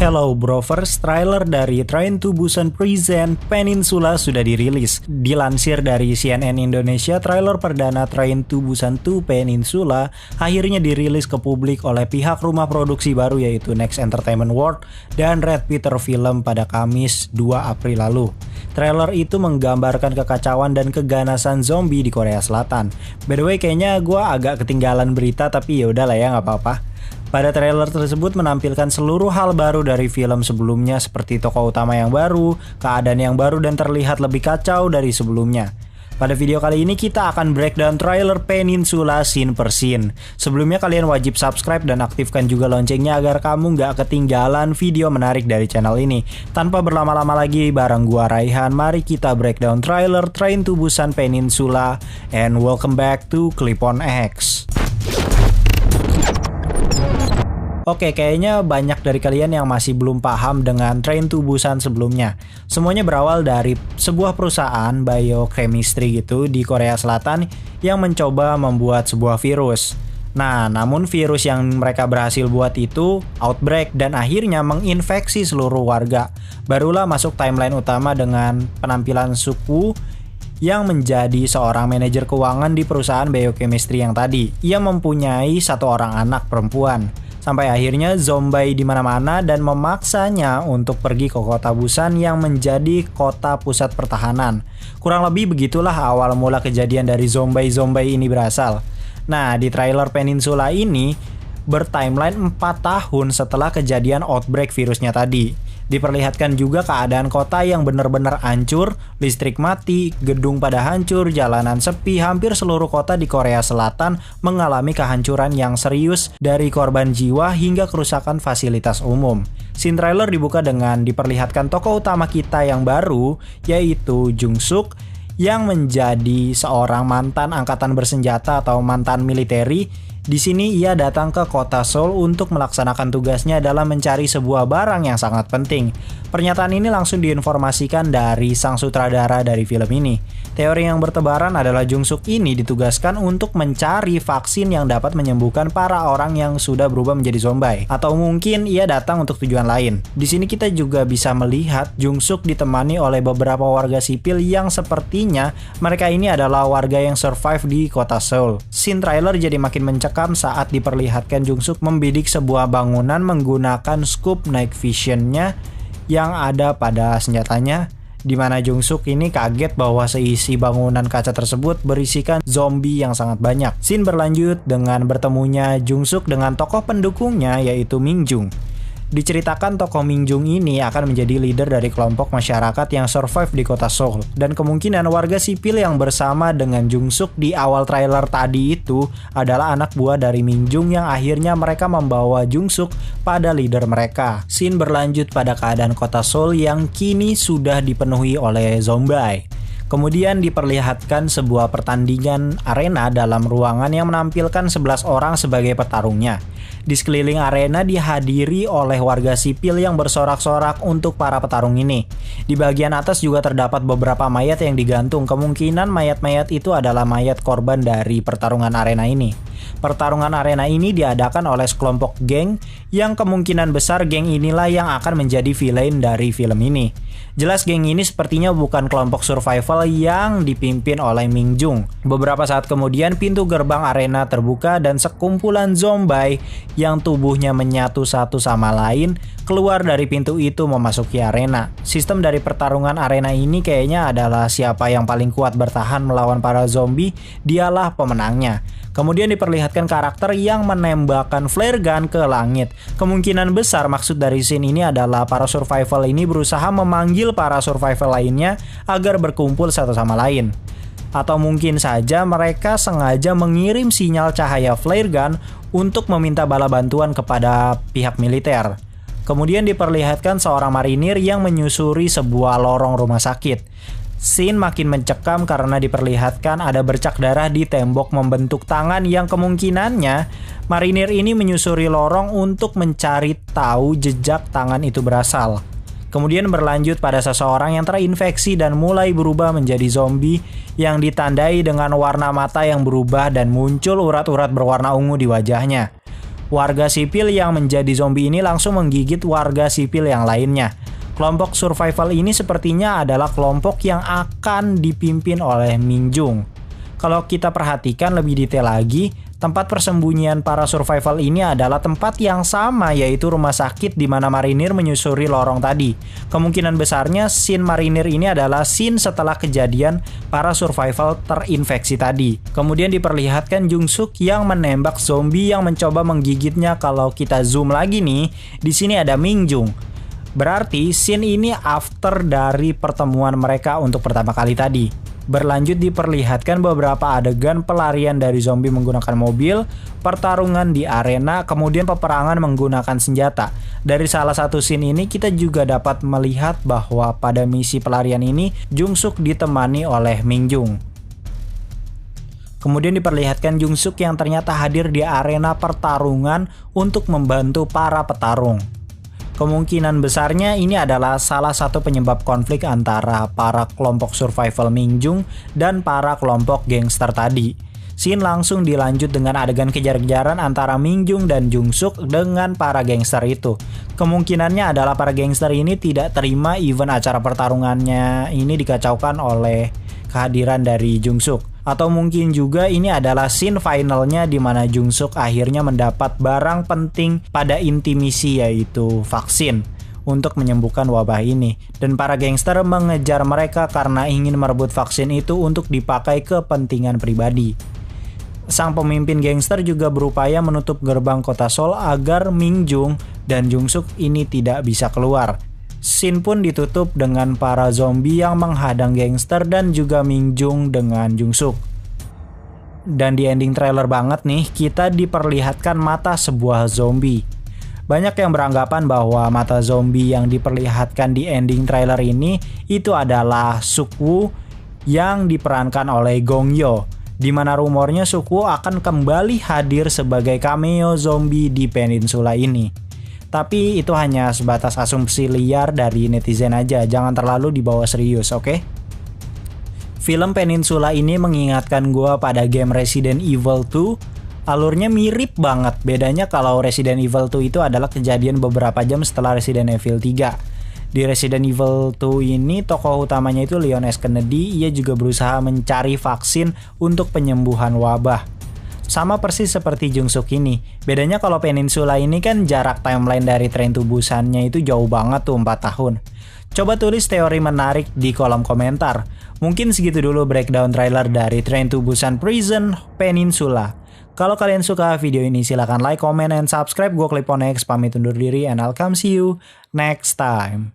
Hello Brovers, trailer dari Train to Busan Present Peninsula sudah dirilis. Dilansir dari CNN Indonesia, trailer perdana Train to Busan 2 Peninsula akhirnya dirilis ke publik oleh pihak rumah produksi baru yaitu Next Entertainment World dan Red Peter Film pada Kamis 2 April lalu. Trailer itu menggambarkan kekacauan dan keganasan zombie di Korea Selatan. By the way, kayaknya gue agak ketinggalan berita tapi ya udahlah ya, nggak apa-apa. Pada trailer tersebut menampilkan seluruh hal baru dari film sebelumnya seperti tokoh utama yang baru, keadaan yang baru dan terlihat lebih kacau dari sebelumnya. Pada video kali ini kita akan breakdown trailer Peninsula scene per scene. Sebelumnya kalian wajib subscribe dan aktifkan juga loncengnya agar kamu nggak ketinggalan video menarik dari channel ini. Tanpa berlama-lama lagi, bareng gua Raihan, mari kita breakdown trailer Train to Busan Peninsula and welcome back to Clip on X. Oke, kayaknya banyak dari kalian yang masih belum paham dengan Train to Busan sebelumnya. Semuanya berawal dari sebuah perusahaan biochemistry gitu di Korea Selatan yang mencoba membuat sebuah virus. Nah, namun virus yang mereka berhasil buat itu outbreak dan akhirnya menginfeksi seluruh warga. Barulah masuk timeline utama dengan penampilan Suku yang menjadi seorang manajer keuangan di perusahaan biochemistry yang tadi. Ia mempunyai satu orang anak perempuan. Sampai akhirnya zombie di mana-mana dan memaksanya untuk pergi ke kota Busan yang menjadi kota pusat pertahanan. Kurang lebih begitulah awal mula kejadian dari zombie ini berasal. Nah, di trailer Peninsula ini bertimeline 4 tahun setelah kejadian outbreak virusnya tadi. Diperlihatkan juga keadaan kota yang benar-benar hancur, listrik mati, gedung pada hancur, jalanan sepi, hampir seluruh kota di Korea Selatan mengalami kehancuran yang serius dari korban jiwa hingga kerusakan fasilitas umum. Scene trailer dibuka dengan diperlihatkan tokoh utama kita yang baru, yaitu Jung Suk, yang menjadi seorang mantan angkatan bersenjata atau mantan militeri. Di sini ia datang ke kota Seoul untuk melaksanakan tugasnya dalam mencari sebuah barang yang sangat penting. Pernyataan ini langsung diinformasikan dari sang sutradara dari film ini. Teori yang bertebaran adalah Jung Suk ini ditugaskan untuk mencari vaksin yang dapat menyembuhkan para orang yang sudah berubah menjadi zombie. Atau mungkin ia datang untuk tujuan lain. Di sini kita juga bisa melihat Jung Suk ditemani oleh beberapa warga sipil yang sepertinya mereka ini adalah warga yang survive di kota Seoul. Scene trailer jadi makin mencekam saat diperlihatkan Jung Suk membidik sebuah bangunan menggunakan scope night vision-nya yang ada pada senjatanya, di mana Jung Suk ini kaget bahwa seisi bangunan kaca tersebut berisikan zombie yang sangat banyak. Scene berlanjut dengan bertemunya Jung Suk dengan tokoh pendukungnya yaitu Min Jung. Diceritakan tokoh Min Jung ini akan menjadi leader dari kelompok masyarakat yang survive di kota Seoul. Dan kemungkinan warga sipil yang bersama dengan Jung Suk di awal trailer tadi itu adalah anak buah dari Min Jung yang akhirnya mereka membawa Jung Suk pada leader mereka. Scene berlanjut pada keadaan kota Seoul yang kini sudah dipenuhi oleh zombie. Kemudian diperlihatkan sebuah pertandingan arena dalam ruangan yang menampilkan 11 orang sebagai petarungnya. Di sekeliling arena dihadiri oleh warga sipil yang bersorak-sorak untuk para petarung ini. Di bagian atas juga terdapat beberapa mayat yang digantung. Kemungkinan mayat-mayat itu adalah mayat korban dari pertarungan arena ini. Pertarungan arena ini diadakan oleh sekelompok geng yang kemungkinan besar geng inilah yang akan menjadi villain dari film ini. Jelas geng ini sepertinya bukan kelompok survival yang dipimpin oleh Min Jung. Beberapa saat kemudian pintu gerbang arena terbuka dan sekumpulan zombie yang tubuhnya menyatu satu sama lain keluar dari pintu itu memasuki arena. Sistem dari pertarungan arena ini kayaknya adalah siapa yang paling kuat bertahan melawan para zombie, dialah pemenangnya. Kemudian diperlihatkan karakter yang menembakkan flare gun ke langit. Kemungkinan besar maksud dari scene ini adalah para survival ini berusaha memanggil para survival lainnya agar berkumpul satu sama lain. Atau mungkin saja mereka sengaja mengirim sinyal cahaya flare gun untuk meminta bala bantuan kepada pihak militer. Kemudian diperlihatkan seorang marinir yang menyusuri sebuah lorong rumah sakit. Scene makin mencekam karena diperlihatkan ada bercak darah di tembok membentuk tangan yang kemungkinannya marinir ini menyusuri lorong untuk mencari tahu jejak tangan itu berasal. Kemudian berlanjut pada seseorang yang terinfeksi dan mulai berubah menjadi zombie yang ditandai dengan warna mata yang berubah dan muncul urat-urat berwarna ungu di wajahnya. Warga sipil yang menjadi zombie ini langsung menggigit warga sipil yang lainnya. Kelompok survival ini sepertinya adalah kelompok yang akan dipimpin oleh Mingjung. Kalau kita perhatikan lebih detail lagi, tempat persembunyian para survival ini adalah tempat yang sama, yaitu rumah sakit di mana marinir menyusuri lorong tadi. Kemungkinan besarnya scene marinir ini adalah scene setelah kejadian para survival terinfeksi tadi. Kemudian diperlihatkan Jung Suk yang menembak zombie yang mencoba menggigitnya. Kalau kita zoom lagi nih, di sini ada Mingjung. Berarti scene ini after dari pertemuan mereka untuk pertama kali tadi. Berlanjut diperlihatkan beberapa adegan pelarian dari zombie menggunakan mobil, pertarungan di arena, kemudian peperangan menggunakan senjata. Dari salah satu scene ini kita juga dapat melihat bahwa pada misi pelarian ini Jung Suk ditemani oleh Mingjung. Kemudian diperlihatkan Jung Suk yang ternyata hadir di arena pertarungan untuk membantu para petarung. Kemungkinan besarnya ini adalah salah satu penyebab konflik antara para kelompok survival Mingjung dan para kelompok gangster tadi. Scene langsung dilanjut dengan adegan kejar-kejaran antara Mingjung dan Jung Suk dengan para gangster itu. Kemungkinannya adalah para gangster ini tidak terima event acara pertarungannya ini dikacaukan oleh kehadiran dari Jung Suk. Atau mungkin juga ini adalah scene finalnya di mana Jung Suk akhirnya mendapat barang penting pada inti misi, yaitu vaksin untuk menyembuhkan wabah ini. Dan para gangster mengejar mereka karena ingin merebut vaksin itu untuk dipakai kepentingan pribadi. Sang pemimpin gangster juga berupaya menutup gerbang kota Seoul agar Mingjung dan Jung Suk ini tidak bisa keluar. Scene pun ditutup dengan para zombie yang menghadang gangster dan juga Mingjung dengan Jung Suk. Dan di ending trailer banget nih, kita diperlihatkan mata sebuah zombie. Banyak yang beranggapan bahwa mata zombie yang diperlihatkan di ending trailer ini itu adalah Suk-woo yang diperankan oleh Gong Yoo, di mana rumornya Suk-woo akan kembali hadir sebagai cameo zombie di peninsula ini. Tapi itu hanya sebatas asumsi liar dari netizen aja, jangan terlalu dibawa serius, oke? Film Peninsula ini mengingatkan gue pada game Resident Evil 2. Alurnya mirip banget, bedanya kalau Resident Evil 2 itu adalah kejadian beberapa jam setelah Resident Evil 3. Di Resident Evil 2 ini tokoh utamanya itu Leon S. Kennedy, ia juga berusaha mencari vaksin untuk penyembuhan wabah. Sama persis seperti Jung Suk ini. Bedanya kalau Peninsula ini kan jarak timeline dari Train to Busan-nya itu jauh banget tuh, 4 tahun. Coba tulis teori menarik di kolom komentar. Mungkin segitu dulu breakdown trailer dari Train to Busan Prison Peninsula. Kalau kalian suka video ini silahkan like, comment, and subscribe. Gue Cliponix pamit undur diri and I'll come see you next time.